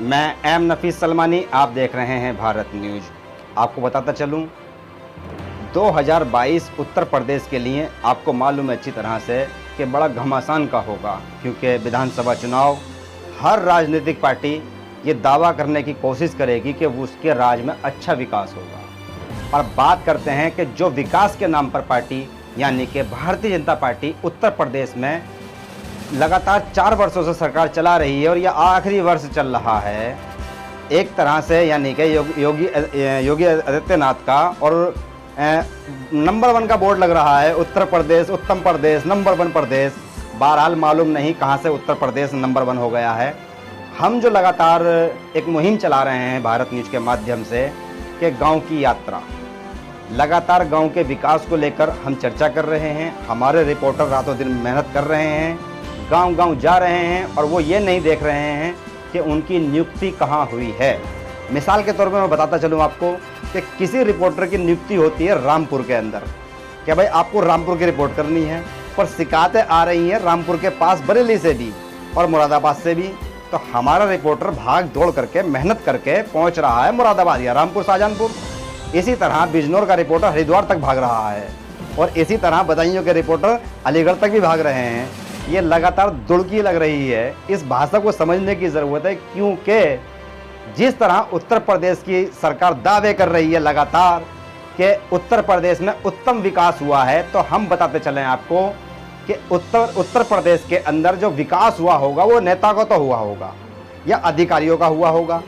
मैं एम नफीस सलमानी, आप देख रहे हैं भारत न्यूज। आपको बताता चलूं, 2022 उत्तर प्रदेश के लिए आपको मालूम है अच्छी तरह से कि बड़ा घमासान का होगा, क्योंकि विधानसभा चुनाव हर राजनीतिक पार्टी ये दावा करने की कोशिश करेगी कि उसके राज्य में अच्छा विकास होगा। और बात करते हैं कि जो विकास के नाम पर पार्टी यानी कि भारतीय जनता पार्टी उत्तर प्रदेश में लगातार 4 वर्षों से सरकार चला रही है और यह आखिरी वर्ष चल रहा है एक तरह से, यानी कि योगी आदित्यनाथ का, और नंबर 1 का बोर्ड लग रहा है उत्तर प्रदेश, उत्तम प्रदेश, नंबर 1 प्रदेश। बहरहाल मालूम नहीं कहां से उत्तर प्रदेश नंबर 1 हो गया है। हम जो लगातार एक मुहिम चला रहे हैं भारत न्यूज के माध्यम से कि गांव की यात्रा, लगातार गांव के विकास को लेकर हम चर्चा कर रहे हैं। हमारे रिपोर्टर रातों दिन मेहनत कर रहे हैं, गांव-गांव जा रहे हैं, और वो ये नहीं देख रहे हैं कि उनकी नियुक्ति कहाँ हुई है। मिसाल के तौर पर मैं बताता चलूँ आपको कि किसी रिपोर्टर की नियुक्ति होती है रामपुर के अंदर, क्या भाई आपको रामपुर की रिपोर्ट करनी है, पर शिकायतें आ रही हैं रामपुर के पास बरेली से भी और मुरादाबाद से भी। तो हमारा रिपोर्टर भाग दौड़ करके मेहनत करके पहुँच रहा है मुरादाबाद या रामपुर, शाहजहांपुर। इसी तरह बिजनौर का रिपोर्टर हरिद्वार तक भाग रहा है, और इसी तरह बदायूं के रिपोर्टर अलीगढ़ तक भी भाग रहे हैं। ये लगातार दुड़की लग रही है। इस भाषा को समझने की ज़रूरत है, क्योंकि जिस तरह उत्तर प्रदेश की सरकार दावे कर रही है लगातार कि उत्तर प्रदेश में उत्तम विकास हुआ है, तो हम बताते चलें आपको कि उत्तर प्रदेश के अंदर जो विकास हुआ होगा वो नेता को तो हुआ होगा या अधिकारियों का हुआ होगा,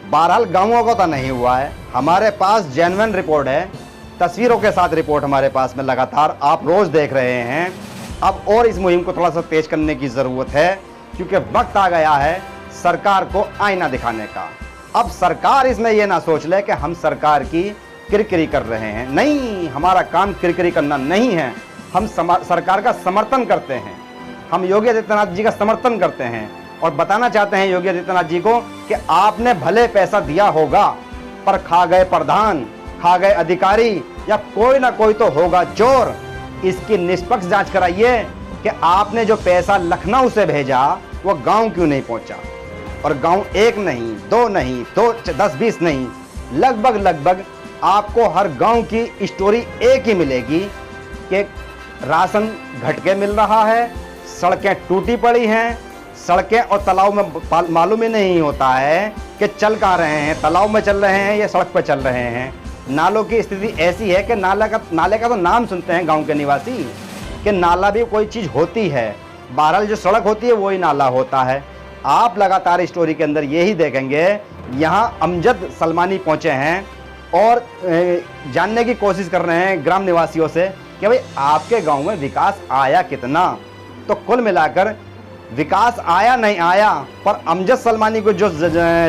बहरहाल गाँवों को तो नहीं हुआ है। हमारे पास जेन्युइन रिपोर्ट है, तस्वीरों के साथ रिपोर्ट हमारे पास में लगातार आप रोज़ देख रहे हैं। अब और इस मुहिम को थोड़ा सा तेज करने की ज़रूरत है, क्योंकि वक्त आ गया है सरकार को आईना दिखाने का। अब सरकार इसमें यह ना सोच ले कि हम सरकार की किरकिरी कर रहे हैं। नहीं, हमारा काम किरकिरी करना नहीं है। हम सरकार का समर्थन करते हैं, हम योगी आदित्यनाथ जी का समर्थन करते हैं, और बताना चाहते हैं योगी आदित्यनाथ जी को कि आपने भले पैसा दिया होगा, पर खा गए प्रधान, खा गए अधिकारी, या कोई ना कोई तो होगा चोर। इसकी निष्पक्ष जांच कराइए कि आपने जो पैसा लखनऊ से भेजा वो गांव क्यों नहीं पहुंचा। और गांव एक नहीं, 2 नहीं, 2, 10, 20 नहीं, लगभग आपको हर गांव की स्टोरी एक ही मिलेगी कि राशन घटके मिल रहा है, सड़कें टूटी पड़ी हैं, सड़कें और तालाब में मालूम ही नहीं होता है कि चल कहाँ रहे हैं, तालाब में चल रहे हैं या सड़क पर चल रहे हैं। नालों की स्थिति ऐसी है कि नाले का तो नाम सुनते हैं गांव के निवासी कि नाला भी कोई चीज़ होती है, बहरहाल जो सड़क होती है वही नाला होता है। आप लगातार स्टोरी के अंदर यही देखेंगे। यहाँ अमजद सलमानी पहुँचे हैं और जानने की कोशिश कर रहे हैं ग्राम निवासियों से कि भाई आपके गांव में विकास आया कितना। तो कुल मिलाकर विकास आया नहीं आया, पर अमजद सलमानी को जो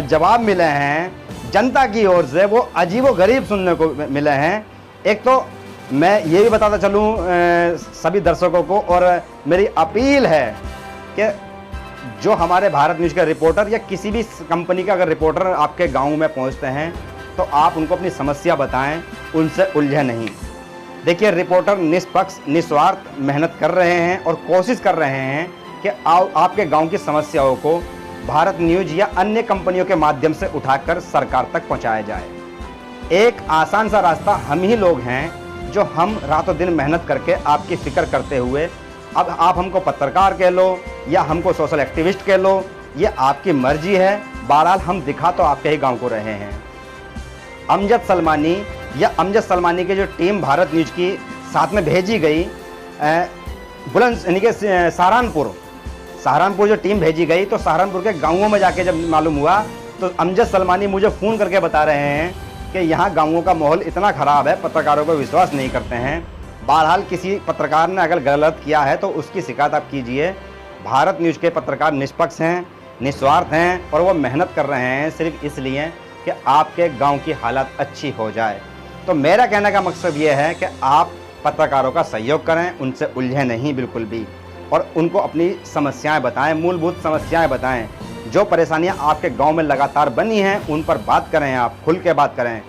जवाब मिले हैं जनता की ओर से वो अजीबोगरीब सुनने को मिले हैं। एक तो मैं ये भी बताता चलूँ सभी दर्शकों को, और मेरी अपील है कि जो हमारे भारत न्यूज़ के रिपोर्टर या किसी भी कंपनी का अगर रिपोर्टर आपके गांव में पहुंचते हैं तो आप उनको अपनी समस्या बताएं, उनसे उलझे नहीं। देखिए, रिपोर्टर निष्पक्ष निस्वार्थ मेहनत कर रहे हैं और कोशिश कर रहे हैं कि आपके गांव की समस्याओं को भारत न्यूज़ या अन्य कंपनियों के माध्यम से उठाकर सरकार तक पहुंचाया जाए। एक आसान सा रास्ता हम ही लोग हैं जो हम रातों दिन मेहनत करके आपकी फ़िक्र करते हुए, अब आप हमको पत्रकार कह लो या हमको सोशल एक्टिविस्ट कह लो, ये आपकी मर्जी है। बहरहाल हम दिखा तो आपके ही गांव को रहे हैं। अमजद सलमानी की जो टीम भारत न्यूज़ की साथ में भेजी गई, बुलंद यानी कि सहारनपुर जो टीम भेजी गई, तो सहारनपुर के गांवों में जाके जब मालूम हुआ तो अमजद सलमानी मुझे फ़ोन करके बता रहे हैं कि यहाँ गांवों का माहौल इतना ख़राब है, पत्रकारों को विश्वास नहीं करते हैं। बहरहाल किसी पत्रकार ने अगर गलत किया है तो उसकी शिकायत आप कीजिए। भारत न्यूज़ के पत्रकार निष्पक्ष हैं, निस्वार्थ हैं, और वो मेहनत कर रहे हैं सिर्फ इसलिए कि आपके गांव की हालत अच्छी हो जाए। तो मेरा कहने का मकसद ये है कि आप पत्रकारों का सहयोग करें, उनसे उलझे नहीं बिल्कुल भी, और उनको अपनी समस्याएं बताएं, मूलभूत समस्याएं बताएं। जो परेशानियां आपके गांव में लगातार बनी हैं उन पर बात करें, आप खुल के बात करें।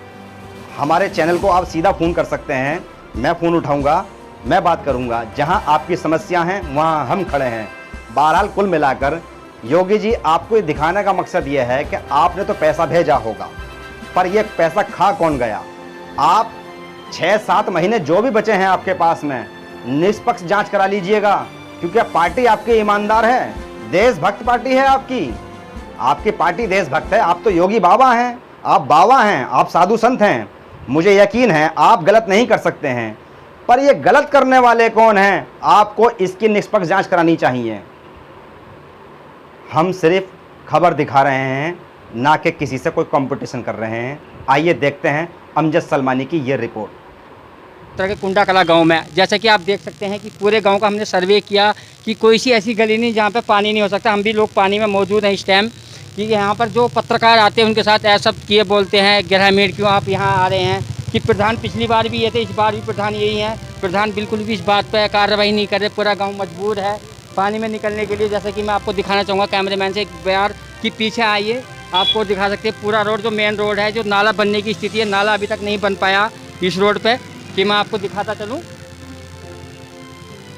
हमारे चैनल को आप सीधा फ़ोन कर सकते हैं, मैं फ़ोन उठाऊंगा, मैं बात करूंगा, जहां आपकी समस्या है वहां हम खड़े हैं। बहरहाल कुल मिलाकर योगी जी, आपको ये दिखाने का मकसद ये है कि आपने तो पैसा भेजा होगा, पर ये पैसा खा कौन गया। आप 6-7 महीने जो भी बचे हैं आपके पास में, निष्पक्ष जांच करा लीजिएगा, क्योंकि पार्टी आपकी ईमानदार है, देशभक्त पार्टी है आपकी पार्टी देशभक्त है। आप तो योगी बाबा हैं, आप बाबा हैं, आप साधु संत हैं। मुझे यकीन है आप गलत नहीं कर सकते हैं, पर ये गलत करने वाले कौन हैं, आपको इसकी निष्पक्ष जांच करानी चाहिए। हम सिर्फ खबर दिखा रहे हैं, ना कि किसी से कोई कंपटीशन कर रहे हैं। आइए देखते हैं अमजद सलमानी की ये रिपोर्ट। तरह के कुंडा कला गांव में जैसा कि आप देख सकते हैं कि पूरे गांव का हमने सर्वे किया कि कोई सी ऐसी गली नहीं जहां पे पानी नहीं हो सकता। हम भी लोग पानी में मौजूद हैं इस टाइम, कि यहाँ पर जो पत्रकार आते हैं उनके साथ ऐसा किए बोलते हैं, ग्रामीण क्यों आप यहाँ आ रहे हैं, कि प्रधान पिछली बार भी ये थे, इस बार भी प्रधान यही हैं। प्रधान बिल्कुल भी इस बात पर कार्रवाई नहीं कर रहे। पूरा गाँव मजबूर है पानी में निकलने के लिए। जैसे कि मैं आपको दिखाना चाहूँगा कैमरेमैन से एक बार कि पीछे आइए, आपको दिखा सकते हैं पूरा रोड जो मेन रोड है, जो नाला बनने की स्थिति है, नाला अभी तक नहीं बन पाया इस रोड पे। कि मैं आपको दिखाता चलूँ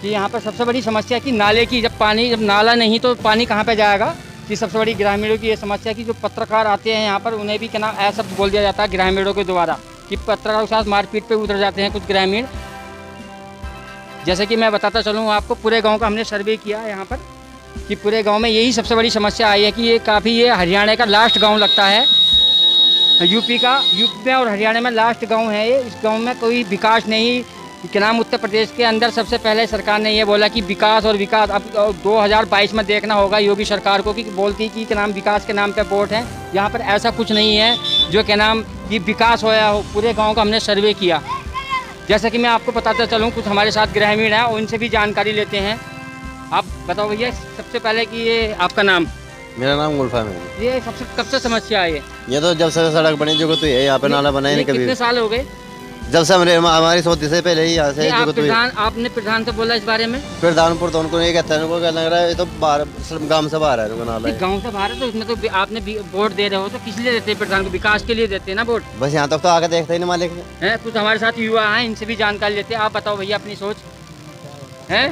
कि यहाँ पर सबसे बड़ी समस्या कि नाले की, जब नाला नहीं तो पानी कहाँ पे जाएगा, कि सबसे बड़ी ग्रामीणों की ये समस्या कि जो पत्रकार आते हैं यहाँ पर उन्हें भी क्या नाम ऐसा शब्द बोल दिया जाता है ग्रामीणों के द्वारा, कि पत्रकारों के साथ मारपीट पे उतर जाते हैं कुछ ग्रामीण। जैसे कि मैं बताता चलूँ आपको, पूरे गाँव का हमने सर्वे किया यहाँ पर, कि पूरे गांव में यही सबसे बड़ी समस्या आई है कि ये हरियाणा का लास्ट गांव लगता है, यूपी में और हरियाणा में लास्ट गांव है ये। इस गांव में कोई विकास नहीं। क्या नाम उत्तर प्रदेश के अंदर सबसे पहले सरकार ने ये बोला कि विकास और विकास। अब 2022 में देखना होगा योगी सरकार को कि बोलती कि क्या नाम विकास के नाम पे वोट है। यहाँ पर ऐसा कुछ नहीं है जो क्या नाम कि विकास होया हो। पूरे गाँव का हमने सर्वे किया। जैसा कि मैं आपको बताता चलूँ, कुछ हमारे साथ ग्रामीण हैं, उनसे भी जानकारी लेते हैं। आप बताओ भैया, सबसे पहले कि ये आपका नाम? मेरा नाम गुलफाम है। ये सबसे कब से समस्या है ये तो जब से सड़क बनी जो तो ये यहाँ पे नाला बना ही नहीं कभी। कितने साल हो गए? जब से हमारी सोची से पहले ही यहाँ से आपने प्रधान से बोला इस बारे में? प्रधान उनको ये कहता है, क्या लग रहा है, ये तो बाहर गाँव से बाहर है नाला। गाँव से बाहर है तो इसमें तो आपने वोट दे रहे हो तो किस लिए देते हैं प्रधान को? विकास के लिए देते हैं ना वोट। बस यहाँ तक तो आगे देखते ही नहीं मालिक है। कुछ हमारे साथ युवा हैं, इनसे भी जानकारी लेते हैं। आप बताओ भैया अपनी सोच है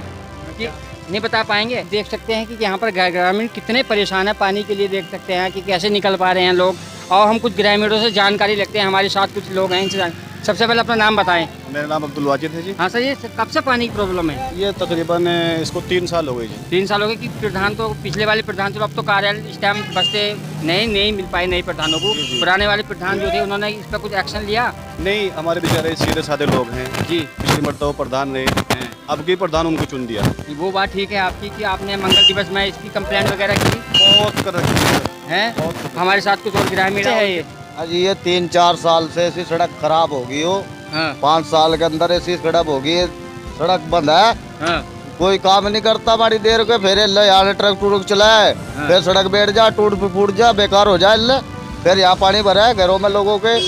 कि नहीं बता पाएंगे? देख सकते हैं कि यहाँ पर ग्रामीण कितने परेशान है पानी के लिए। देख सकते हैं कि कैसे निकल पा रहे हैं लोग। और हम कुछ ग्रामीणों से जानकारी लेते हैं। हमारे साथ कुछ लोग हैं, इनसे सबसे पहले अपना नाम बताएं। मेरा नाम अब्दुल वाजिद है जी। हाँ सर, ये कब से पानी की प्रॉब्लम है? ये तकरीबन इसको 3 साल हो गए जी। 3 साल हो गए कि प्रधान तो पिछले वाले प्रधान तो अब तो कार्यालय इस टाइम बसते नहीं मिल पाए नए प्रधानों को। पुराने वाले प्रधान जो थे उन्होंने इस पर कुछ एक्शन लिया नहीं। हमारे बेचारे सीधे साधे लोग हैं जी। पिछली मरतबा वो प्रधान रहे, अब की प्रधान उनको चुन दिया। वो बात ठीक है आपकी कि आपने मंगल दिवस में इसकी कंप्लेंट वगैरह की। बहुत कर है। हमारे साथ कुछ और ग्रामीण है। ये अजी ये 3-4 साल से ऐसी सड़क खराब होगी हो। हाँ। 5 साल के अंदर ऐसी सड़क होगी, सड़क बंद है। हाँ। कोई काम नहीं करता, बड़ी देर के फिर यहाँ ट्रक टूक चलाए। हाँ। फिर सड़क बैठ जा, टूट फूट जा, बेकार हो जाए। फिर यहाँ पानी भरा है, घरों में लोगों के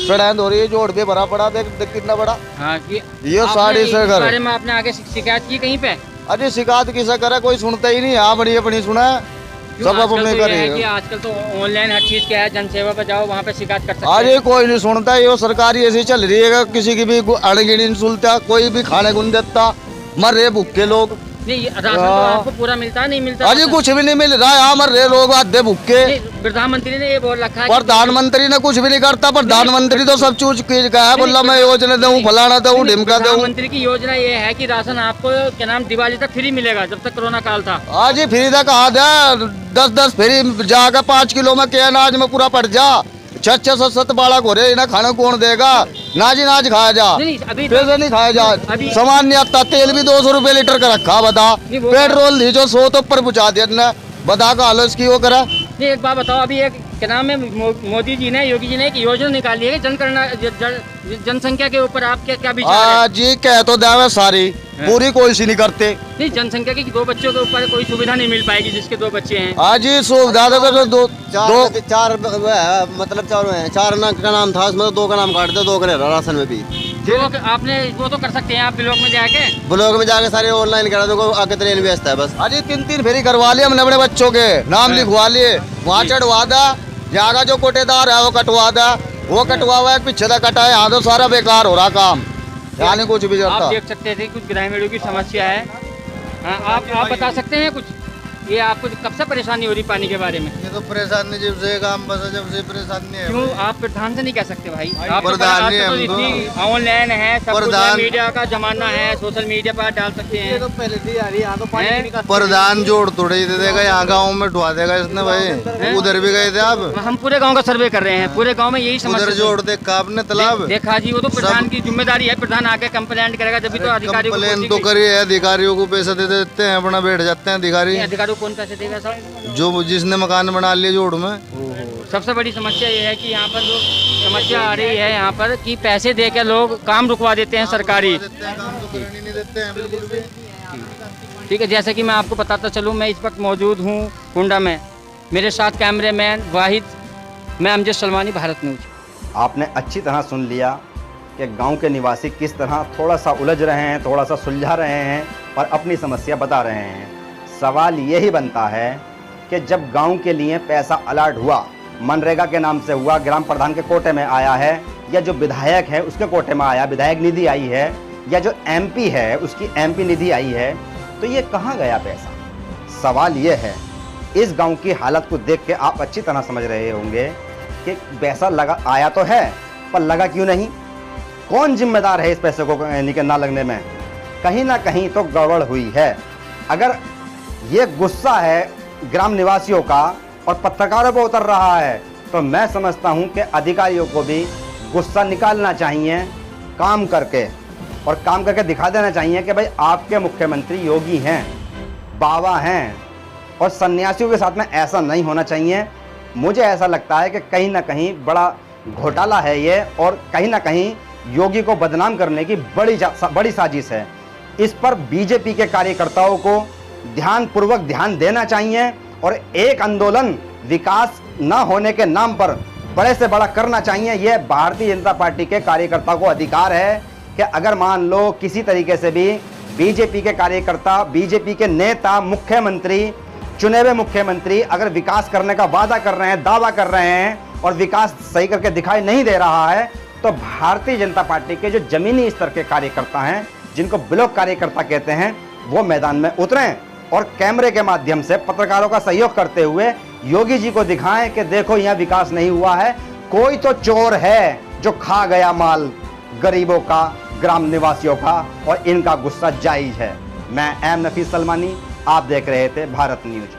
सड़ैंद हो रही है, जोड़ भी भरा पड़ा। देख कितना बड़ा। हाँ, ये साड़ी से घर बारे में आपने आगे शिकायत की कहीं पे? अरे शिकायत किसे करे, कोई सुनता ही नहीं। यहाँ बड़ी अपनी सुना है, सब अपने करे। आजकल तो ऑनलाइन हर चीज क्या है, जनसेवा पे जाओ, वहाँ पे शिकायत कर सकते हैं। अरे कोई नहीं सुनता, ये सरकारी ऐसी चल रही है, किसी की भी अड़गिड़ी नहीं सुनता, कोई भी खाने को नहीं देता, मर रहे भूखे लोग। नहीं, राशन तो आपको पूरा मिलता नहीं मिलता? अरे कुछ भी नहीं मिल रहा है, मर रहे लोग आधे भूखे। प्रधानमंत्री ने ये बोल रखा है। प्रधानमंत्री ने कुछ भी नहीं करता। प्रधानमंत्री तो सब चूज का है, बोला मैं योजना दूँ, फलाना दूँ, ढिमका दूँ। प्रधानमंत्री की योजना ये है कि राशन आपको क्या नाम दिवाली तक फ्री मिलेगा, जब तक कोरोना काल था। आज ही फ्री तक आ जाए, 10-10 फ्री जाकर 5 किलो में के अनाज में पूरा पड़ जा। 6-7 बालक हो रहे, इन्हें खाना कौन देगा? नाज खाया जा, पैसे नहीं खाया जा। सामान नहीं आता, तेल भी 200 रुपए लीटर का रखा। बता, पेट्रोल दी जो 100 तो ऊपर पहुँचा दिया। बता का हाल इसकी वो करा। नहीं, एक बात बताओ, अभी एक क्या नाम है, मोदी जी ने, योगी जी ने एक योजना निकाली है जनसंख्या के ऊपर। आप क्या विचार है? जी कह तो दावे सारी, पूरी कोई सी नहीं करते। नहीं, जनसंख्या की 2 बच्चों के ऊपर कोई सुविधा नहीं मिल पाएगी जिसके 2 बच्चे हैं। आज ही सुविधा तो 4 मतलब 4 का नाम था, उसमें 2 का नाम काट दो, 2 का राशन में भी। आपने वो तो कर सकते हैं आप ब्लॉक में जाके। ब्लॉक में जाके सारे ऑनलाइन करा दो, आगे ट्रेन व्यस्त है बस। अजी 3-3 फेरी करवा लिए हमने अपने बच्चों के, नाम लिखवा लिए, वहाँ चढ़वा दा। यहाँ जो कोटेदार है वो कटवा दा, वो कटवा हुआ है, पीछे तक कटा है। यहाँ तो सारा बेकार हो रहा काम। यहाँ नहीं कुछ भी आप करता। देख सकते थे कुछ ग्रामीणों की समस्या है। हाँ, आप बता सकते हैं कुछ, ये आपको कब से परेशानी हो रही पानी के बारे में? ये तो परेशानी जब से काम बसा जब से परेशानी है। क्यों आप प्रधान से नहीं कह सकते भाई? आप प्रधान तो नहीं, हम तो इतनी ऑनलाइन है, सब कुछ है, प्रधान- मीडिया का जमाना है, सोशल मीडिया पर डाल सकते हैं। तो पहले से आ रही है, यहाँ तो पानी हैं? नहीं निकाल प्रधान जोड़ तोड़ ही दे देगा, यहाँ गाँव में ढुआ देगा इसने भाई। उधर भी गए थे आप, हम पूरे गांव का सर्वे कर रहे हैं, पूरे गांव में यही समस्या उधर जोड़ देखा आपने तालाब। देखा जी, वो तो प्रधान की जिम्मेदारी है, प्रधान आके कंप्लेंट करेगा जब भी तो अधिकारियों को कंप्लेन तो पहुंचेगी। करिए, अधिकारियों को पैसा दे देते हैं, अपना बैठ जाते हैं अधिकारी। नहीं, अधिकारियों को कौन पैसे देगा सर? जो जिसने मकान बना लिए जोड़ में, सबसे बड़ी समस्या ये है कि यहाँ पर जो समस्या आ रही है यहाँ पर कि पैसे दे के लोग काम रुकवा देते हैं सरकारी। काम तो करने नहीं देते हैं बिल्कुल भी। ठीक है, जैसे कि मैं आपको बताता चलूँ, मैं इस वक्त मौजूद हूँ कुंडा में, मेरे साथ कैमरेमैन वाहिद, मैं अमजद सलमानी, भारत न्यूज। आपने अच्छी तरह सुन लिया कि गांव के निवासी किस तरह थोड़ा सा उलझ रहे हैं, थोड़ा सा सुलझा रहे हैं और अपनी समस्या बता रहे हैं। सवाल यही बनता है कि जब गांव के लिए पैसा अलर्ट हुआ, मनरेगा के नाम से हुआ, ग्राम प्रधान के कोटे में आया है, या जो विधायक है उसके कोटे में आया, विधायक निधि आई है, या जो एमपी है उसकी एमपी निधि आई है, तो ये कहाँ गया पैसा? सवाल ये है, इस गांव की हालत को देख के आप अच्छी तरह समझ रहे होंगे कि पैसा लगा, आया तो है पर लगा क्यों नहीं? कौन जिम्मेदार है इस पैसे को ना लगने में? कहीं ना कहीं तो गड़बड़ हुई है। अगर ये गुस्सा है ग्राम निवासियों का और पत्रकारों पर उतर रहा है, तो मैं समझता हूं कि अधिकारियों को भी गुस्सा निकालना चाहिए काम करके, और काम करके दिखा देना चाहिए कि भाई आपके मुख्यमंत्री योगी हैं, बाबा हैं, और सन्यासियों के साथ में ऐसा नहीं होना चाहिए। मुझे ऐसा लगता है कि कहीं ना कहीं बड़ा घोटाला है ये, और कहीं ना कहीं योगी को बदनाम करने की बड़ी साजिश है। इस पर बीजेपी के कार्यकर्ताओं को ध्यानपूर्वक ध्यान देना चाहिए और एक आंदोलन विकास न होने के नाम पर बड़े से बड़ा करना चाहिए। यह भारतीय जनता पार्टी के कार्यकर्ता को अधिकार है कि अगर मान लो किसी तरीके से भी बीजेपी के कार्यकर्ता, बीजेपी के नेता, मुख्यमंत्री, चुने हुए मुख्यमंत्री अगर विकास करने का वादा कर रहे हैं, दावा कर रहे हैं और विकास सही करके दिखाई नहीं दे रहा है, तो भारतीय जनता पार्टी के जो जमीनी स्तर के कार्यकर्ता हैं, जिनको ब्लॉक कार्यकर्ता कहते हैं, वो मैदान में उतरें और कैमरे के माध्यम से पत्रकारों का सहयोग करते हुए योगी जी को दिखाएं कि देखो यहाँ विकास नहीं हुआ है, कोई तो चोर है जो खा गया माल गरीबों का, ग्राम निवासियों का, और इनका गुस्सा जायज है। मैं एम नफीस सलमानी, आप देख रहे थे भारत न्यूज।